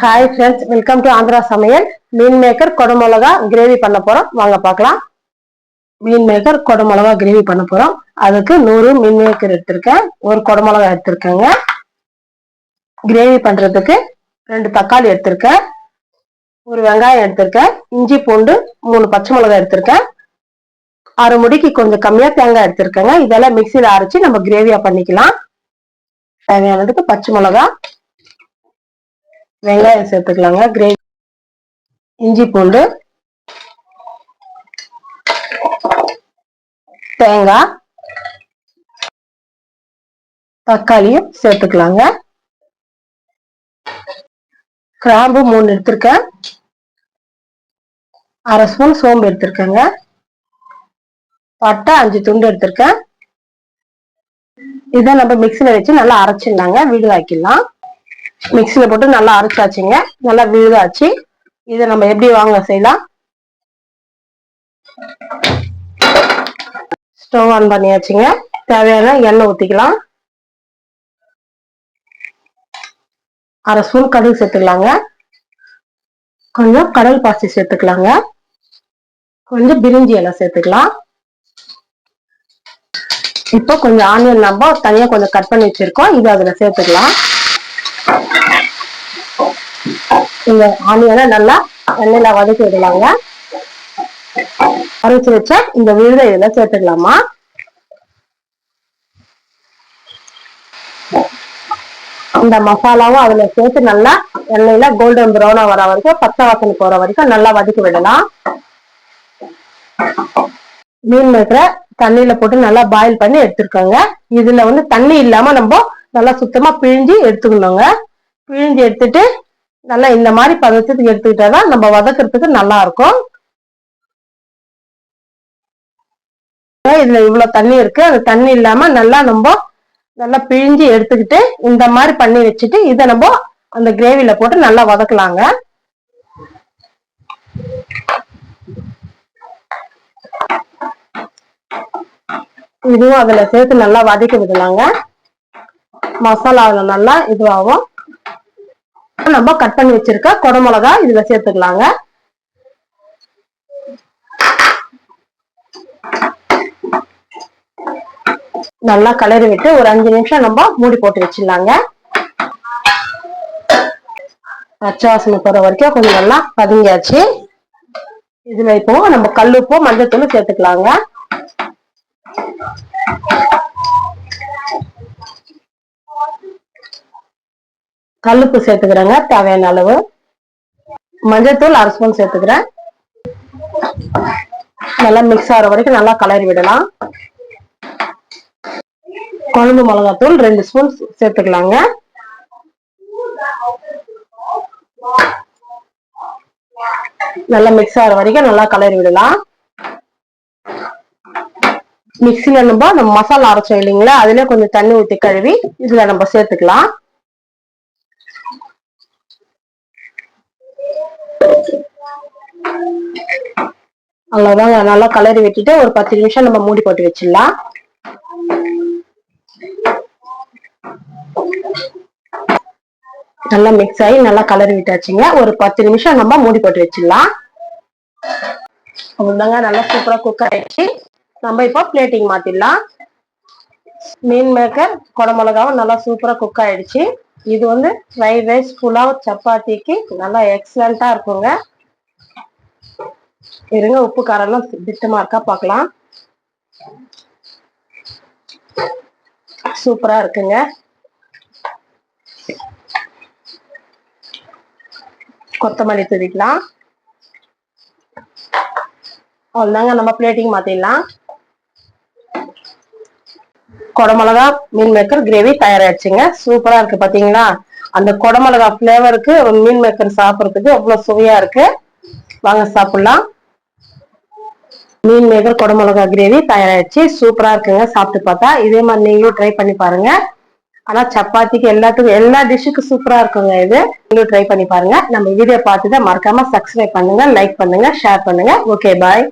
Hi friends, welcome to Andhra சமையல். மீன் maker கொடை மிளகா கிரேவி பண்ண போறோம். வாங்க பார்க்கலாம். மீன் மேக்கர் கொடை மிளகா கிரேவி பண்ண போறோம். அதுக்கு 100 மீன் மேக்கர் எடுத்திருக்கேன், ஒரு கொடை மிளகா எடுத்திருக்கேங்க. கிரேவி பண்றதுக்கு 2 தக்காளி எடுத்திருக்கேன், ஒரு வெங்காயம் எடுத்திருக்கேன், இஞ்சி பூண்டு 3 பச்சை மிளகாய் எடுத்திருக்கேன், அரை முடிக்கு கொஞ்சம் கம்மியா தேங்காய் எடுத்திருக்கேங்க. இதெல்லாம் மிக்சியில அரைச்சு நம்ம கிரேவியா பண்ணிக்கலாம். தேவையானதுக்கு பச்சை மிளகா, வெங்காயம் சேர்த்துக்கலாங்க. கிரேவி, இஞ்சி பூண்டு, தேங்காய், தக்காளியும் சேர்த்துக்கலாங்க. கிராம்பு 3 எடுத்திருக்கேன், அரை ஸ்பூன் சோம்பு எடுத்திருக்கேங்க, பட்டை 5 துண்டு எடுத்திருக்கேன். இதை நம்ம மிக்சியில வச்சு நல்லா அரைச்சிடலாங்க. விழுதாக்கிடலாம். மிக்சியில போட்டு நல்லா அரைச்சாச்சுங்க, நல்லா விழுதாச்சு. இதை நம்ம எப்படி வாங்க செய்யலாம். ஸ்டவ் ஆன் பண்ணியாச்சுங்க. தேவையான எண்ணெய் ஊத்திக்கலாம். அரை ஸ்பூன் கடுகு சேர்த்துக்கலாங்க, கொஞ்சம் கடல் பாசி சேர்த்துக்கலாங்க, கொஞ்சம் பிரிஞ்சி எல்லாம் சேர்த்துக்கலாம். இப்போ கொஞ்சம் ஆனியன் நம்ம தனியா கொஞ்சம் கட் பண்ணி வச்சிருக்கோம், இது அதுல சேர்த்துக்கலாம். இந்த ஆனியனை நல்லா எண்ணெயில வதக்கி விடலாங்க. அரைச்சு வச்சா இந்த விழுதை இதுல சேர்த்துக்கலாமா. இந்த மசாலாவும் அதுல சேர்த்து நல்லா எண்ணெயில கோல்டன் ப்ரௌனா வர வரைக்கும், பச்சை வாசனை போற வரைக்கும் நல்லா வதக்கி விடலாம். மீன் மேக்கரை தண்ணியில போட்டு நல்லா பாயில் பண்ணி எடுத்துருக்கோங்க. இதுல தண்ணி இல்லாம நம்ம நல்லா சுத்தமா பிழிஞ்சு எடுத்துக்கணுங்க. பிழிஞ்சு எடுத்துட்டு நல்லா இந்த மாதிரி பதத்துக்கு எடுத்துக்கிட்டாதான் நம்ம வதக்கிறதுக்கு நல்லா இருக்கும். இதுல இவ்வளவு தண்ணி இருக்கு, அந்த தண்ணி இல்லாம நல்லா பிழிஞ்சு எடுத்துக்கிட்டு இந்த மாதிரி பண்ணி வச்சுட்டு இதை நம்ம அந்த கிரேவில போட்டு நல்லா வதக்கலாங்க. இதுவும் அதுல சேர்த்து நல்லா வதக்கி விடலாங்க. மசாலாவில் நல்லா இதுவாகும். நம்ம கட் பண்ணி வச்சிருக்க கொடை மிளகா இதுல சேர்த்துக்கலாங்க. நல்லா கலரி விட்டு ஒரு 5 நிமிஷம் நம்ம மூடி போட்டு வச்சிடலாங்க. பச்சை வாசனை போற வரைக்கும் கொஞ்சம் நல்லா பதுங்கியாச்சு. இதுல இப்போ நம்ம கல்லுப்பு மஞ்சத்தூள் சேர்த்துக்கலாங்க. கல்லுப்பு சேர்த்துக்கிறேங்க தேவையான அளவு. மஞ்சத்தூள் அரை ஸ்பூன் சேர்த்துக்கிறேன். நல்லா மிக்ஸ் ஆகிற வரைக்கும் நல்லா கலரி விடலாம். குழம்பு மிளகாத்தூள் 2 ஸ்பூன் சேர்த்துக்கலாங்க. நல்லா மிக்ஸ் ஆகிற வரைக்கும் நல்லா கலரி விடலாம். மிக்சில நம்ம மசாலா அரைச்சோம் இல்லைங்களா, அதுல கொஞ்சம் தண்ணி ஊற்றி கழுவி இதுல நம்ம சேர்த்துக்கலாம். அவ்வளவுதாங்க. நல்லா கலரி விட்டுட்டு ஒரு 10 நிமிஷம் நம்ம மூடி போட்டு வச்சிடலாம். நல்லா மிக்ஸ் ஆகி நல்லா கலரி விட்டாச்சுங்க. ஒரு 10 நிமிஷம் நம்ம மூடி போட்டு வச்சிடலாம். அவ்வளவுதாங்க, நல்லா சூப்பரா குக் ஆயிடுச்சு. நம்ம இப்போ பிளேட்டிங் மாத்திடலாம். மீன் மேக்கர் கொடை மிளகாவும் நல்லா சூப்பரா குக் ஆயிடுச்சு. இது ஃப்ரைட் ரைஸ், புலாவ், சப்பாத்திக்கு நல்லா எக்ஸலண்டா இருக்குங்க. இருங்க, உப்பு காரெல்லாம் திட்டமா இருக்கா பார்க்கலாம். சூப்பரா இருக்குங்க. கொத்தமல்லி தூவிக்கலாம். அவ்வளவுதாங்க, நம்ம பிளேட்டிங் மாத்திடலாம். கொடை மிளகா மீன் மேக்கர் கிரேவி தயாராயிடுச்சுங்க. சூப்பரா இருக்கு பாத்தீங்களா. அந்த கொடை மிளகா பிளேவருக்கு மீன் மேக்கர் சாப்பிட்றதுக்கு அவ்வளவு சுவையா இருக்கு. வாங்க சாப்பிடலாம். மீன் மேக்கர் கொடை மிளகா கிரேவி தயாராயிடுச்சு. சூப்பரா இருக்குங்க. சாப்பிட்டு பார்த்தா இதே மாதிரி நீங்களும் ட்ரை பண்ணி பாருங்க. ஆனா சப்பாத்திக்கு எல்லாத்துக்கும் எல்லா டிஷ்ஷுக்கும் சூப்பரா இருக்குங்க. இது நீங்களும் ட்ரை பண்ணி பாருங்க. நம்ம வீடியோ பார்த்துட்டு மறக்காம சப்ஸ்கிரைப் பண்ணுங்க, லைக் பண்ணுங்க, ஷேர் பண்ணுங்க. ஓகே, பாய்.